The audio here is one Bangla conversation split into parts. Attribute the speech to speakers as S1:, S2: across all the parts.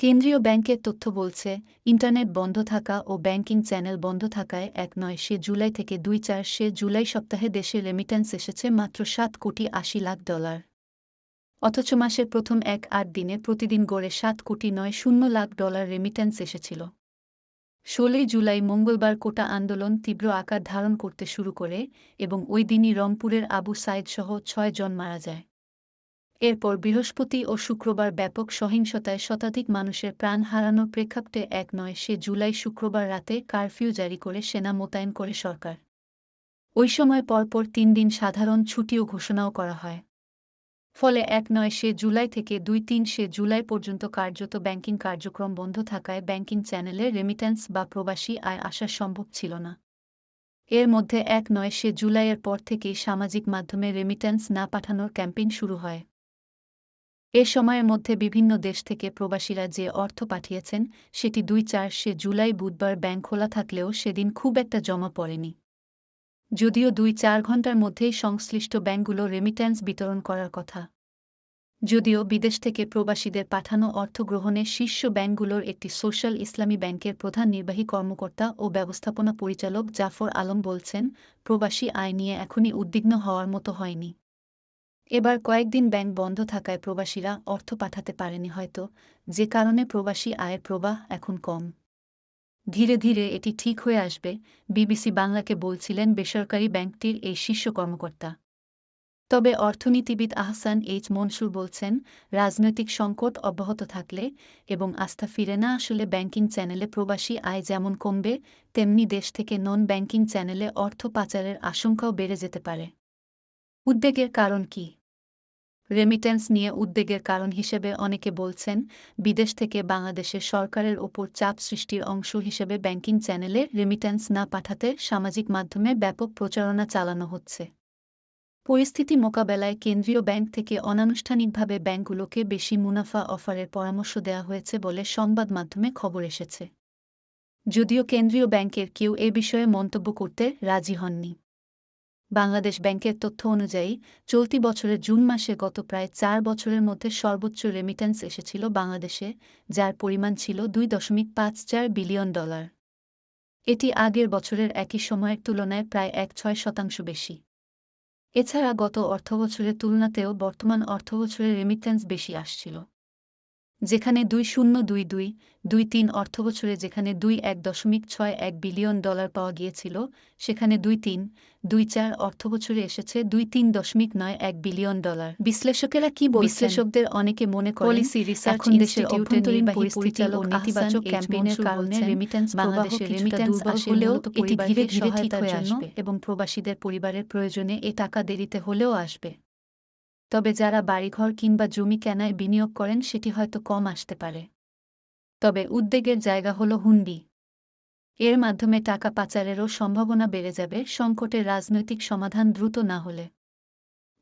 S1: কেন্দ্রীয় ব্যাংকের তথ্য বলছে, ইন্টারনেট বন্ধ থাকা ও ব্যাংকিং চ্যানেল বন্ধ থাকায় ১-৯ জুলাই থেকে ২-৪ জুলাই সপ্তাহে দেশে রেমিট্যান্স এসেছে মাত্র $৭,৮০,০০,০০০। অথচ মাসের প্রথম ১-৮ দিনে প্রতিদিন গড়ে $৭,৯০,০০,০০,০০০ রেমিট্যান্স এসেছিল। ১৬ জুলাই মঙ্গলবার কোটা আন্দোলন তীব্র আকার ধারণ করতে শুরু করে এবং ওই দিনই রংপুরের আবু সাইদসহ ৬ জন মারা যায়। এরপর বৃহস্পতি ও শুক্রবার ব্যাপক সহিংসতায় শতাধিক মানুষের প্রাণ হারানোর প্রেক্ষাপটে ১-৯ জুলাই শুক্রবার রাতে কারফিউ জারি করে সেনা মোতায়েন করে সরকার। ওই সময় পরপর ৩ দিন সাধারণ ছুটিও ঘোষণাও করা হয়। ফলে ১-৯ জুলাই থেকে ২-৩ জুলাই পর্যন্ত কার্যত ব্যাংকিং কার্যক্রম বন্ধ থাকায় ব্যাংকিং চ্যানেলে রেমিট্যান্স বা প্রবাসী আয় আসা সম্ভব ছিল না। এর মধ্যে ১-৯ জুলাইয়ের পর থেকেই সামাজিক মাধ্যমে রেমিট্যান্স না পাঠানোর ক্যাম্পেইন শুরু হয়। এ সময়ের মধ্যে বিভিন্ন দেশ থেকে প্রবাসীরা যে অর্থ পাঠিয়েছেন সেটি ২-৪ জুলাই বুধবার ব্যাংক খোলা থাকলেও সেদিন খুব একটা জমা পড়েনি। যদিও ২-৪ ঘণ্টার মধ্যেই সংশ্লিষ্ট ব্যাংকগুলো রেমিট্যান্স বিতরণ করার কথা। যদিও বিদেশ থেকে প্রবাসীদের পাঠানো অর্থ গ্রহণে শীর্ষ ব্যাংকগুলোর একটি সোশ্যাল ইসলামী ব্যাংকের প্রধান নির্বাহী কর্মকর্তা ও ব্যবস্থাপনা পরিচালক জাফর আলম বলছেন, প্রবাসী আয় নিয়ে এখনই উদ্বিগ্ন হওয়ার মতো হয়নি। এবার কয়েকদিন ব্যাংক বন্ধ থাকায় প্রবাসীরা অর্থ পাঠাতে পারেনি হয়তো, যে কারণে প্রবাসী আয়ের প্রবাহ এখন কম। ধীরে ধীরে এটি ঠিক হয়ে আসবে, বিবিসি বাংলাকে বলছিলেন বেসরকারি ব্যাংকটির এই শীর্ষ কর্মকর্তা। তবে অর্থনীতিবিদ আহসান এইচ মনসুর বলছেন, রাজনৈতিক সংকট অব্যাহত থাকলে এবং আস্থা ফিরে না আসলে ব্যাংকিং চ্যানেলে প্রবাসী আয় যেমন কমবে, তেমনি দেশ থেকে নন ব্যাংকিং চ্যানেলে অর্থ পাচারের আশঙ্কাও বেড়ে যেতে পারে। উদ্বেগের কারণ কি? রেমিট্যান্স নিয়ে উদ্বেগের কারণ হিসেবে অনেকে বলছেন, বিদেশ থেকে বাংলাদেশে সরকারের ওপর চাপ সৃষ্টির অংশ হিসেবে ব্যাংকিং চ্যানেলে রেমিট্যান্স না পাঠাতে সামাজিক মাধ্যমে ব্যাপক প্রচারণা চালানো হচ্ছে। পরিস্থিতি মোকাবেলায় কেন্দ্রীয় ব্যাংক থেকে অনানুষ্ঠানিকভাবে ব্যাংকগুলোকে বেশি মুনাফা অফারের পরামর্শ দেওয়া হয়েছে বলে সংবাদ মাধ্যমে খবর এসেছে। যদিও কেন্দ্রীয় ব্যাংকের কেউ এ বিষয়ে মন্তব্য করতে রাজি হননি। বাংলাদেশ ব্যাংকের তথ্য অনুযায়ী, চলতি বছরের জুন মাসে গত প্রায় ৪ বছরের মধ্যে সর্বোচ্চ রেমিট্যান্স এসেছিল বাংলাদেশে, যার পরিমাণ ছিল $2.54 বিলিয়ন। এটি আগের বছরের একই সময়ের তুলনায় প্রায় ১.৬% বেশি। এছাড়া গত অর্থবছরের তুলনাতেও বর্তমান অর্থবছরে রেমিট্যান্স বেশি আসছিল। যেখানে ২০22-২৩ অর্থবছরে যেখানে $1.61 বিলিয়ন পাওয়া গিয়েছিল, সেখানে ২৩-২৪ অর্থবছরে এসেছে $3.91 বিলিয়ন। বিশ্লেষকেরা কি বলছেন? বিশ্লেষকদের অনেকে মনে করেন,
S2: পলিসি রিসার্চ
S1: এখন দেশের
S2: ইনস্টিটিউটের
S1: অভ্যন্তরীণ
S2: নির্বাহী
S1: পরিস্থিতি ও নেতিবাচক ক্যাম্পেইনের কারণে রেমিট্যান্স
S2: বাংলাদেশে
S1: কিছুটা
S2: রেমিট্যান্স
S1: দুর্বল
S2: আসে
S1: হলেও
S2: মূলত
S1: এটি ধীরে ধীরে ঠিক
S2: সহায়তার
S1: হয়ে
S2: জন্য
S1: আসবে এবং প্রবাসীদের পরিবারের প্রয়োজনে এ টাকা দেরিতে হলেও আসবে। তবে যারা বাড়িঘর কিংবা জমি কেনায় বিনিয়োগ করেন সেটি হয়তো কম আসতে পারে। তবে উদ্বেগের জায়গা হলো হুন্ডি। এর মাধ্যমে টাকা পাচারেরও সম্ভাবনা বেড়ে যাবে সংকটের রাজনৈতিক সমাধান দ্রুত না হলে।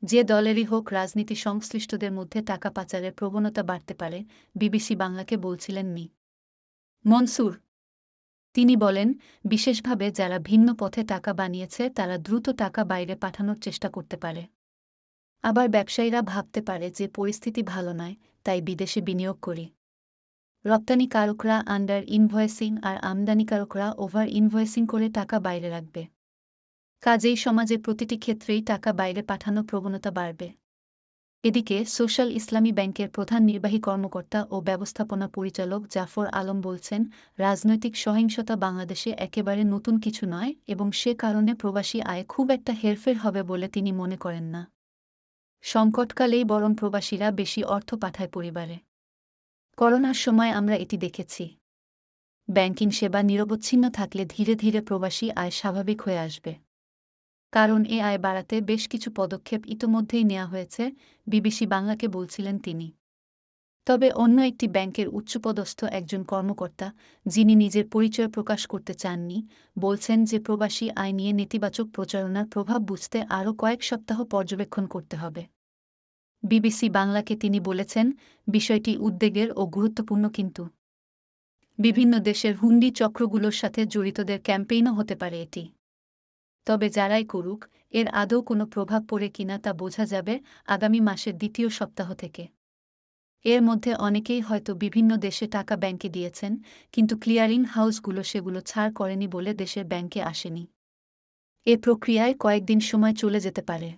S1: যে দলেরই হোক রাজনীতি সংশ্লিষ্টদের মধ্যে টাকা পাচারের প্রবণতা বাড়তে পারে, বিবিসি বাংলাকে বলছিলেন মি মনসুর। তিনি বলেন, বিশেষভাবে যারা ভিন্ন পথে টাকা বানিয়েছে তারা দ্রুত টাকা বাইরে পাঠানোর চেষ্টা করতে পারে। আবার ব্যবসায়ীরা ভাবতে পারে যে পরিস্থিতি ভালো নয়, তাই বিদেশে বিনিয়োগ করি। রপ্তানিকারকরা আন্ডার ইনভয়েসিং আর আমদানিকারকরা ওভার ইনভয়েসিং করে টাকা বাইরে রাখবে। কাজেই সমাজের প্রতিটি ক্ষেত্রেই টাকা বাইরে পাঠানো প্রবণতা বাড়বে। এদিকে সোশ্যাল ইসলামী ব্যাংকের প্রধান নির্বাহী কর্মকর্তা ও ব্যবস্থাপনা পরিচালক জাফর আলম বলছেন, রাজনৈতিক সহিংসতা বাংলাদেশে একেবারে নতুন কিছু নয় এবং সে কারণে প্রবাসী আয় খুব একটা হেরফের হবে বলে তিনি মনে করেন না। সংকটকালেই বরং প্রবাসীরা বেশি অর্থ পাঠায় পরিবারে। করোনার সময় আমরা এটি দেখেছি। ব্যাংকিং সেবা নিরবচ্ছিন্ন থাকলে ধীরে ধীরে প্রবাসী আয় স্বাভাবিক হয়ে আসবে। কারণ এ আয় বাড়াতে বেশ কিছু পদক্ষেপ ইতোমধ্যেই নেওয়া হয়েছে, বিবিসি বাংলাকে বলছিলেন তিনি। তবে অন্য একটি ব্যাংকের উচ্চপদস্থ একজন কর্মকর্তা, যিনি নিজের পরিচয় প্রকাশ করতে চাননি, বলছেন যে প্রবাসী আয় নিয়ে নেতিবাচক প্রচারণার প্রভাব বুঝতে আরও কয়েক সপ্তাহ পর্যবেক্ষণ করতে হবে। বিবিসি বাংলাকে তিনি বলেছেন, বিষয়টি উদ্বেগের ও গুরুত্বপূর্ণ, কিন্তু বিভিন্ন দেশের হুন্ডি চক্রগুলোর সাথে জড়িতদের ক্যাম্পেইনও হতে পারে এটি। তবে যারাই করুক, এর আদৌ কোনো প্রভাব পড়ে কিনা তা বোঝা যাবে আগামী মাসের দ্বিতীয় সপ্তাহ থেকে। এর মধ্যে অনেকেই হয়তো বিভিন্ন দেশে টাকা ব্যাংকে দিয়েছেন, কিন্তু ক্লিয়ারিং হাউসগুলো সেগুলো ছাড় করেনি বলে দেশের ব্যাংকে আসেনি। এ প্রক্রিয়ায় কয়েকদিন সময় চলে যেতে পারে।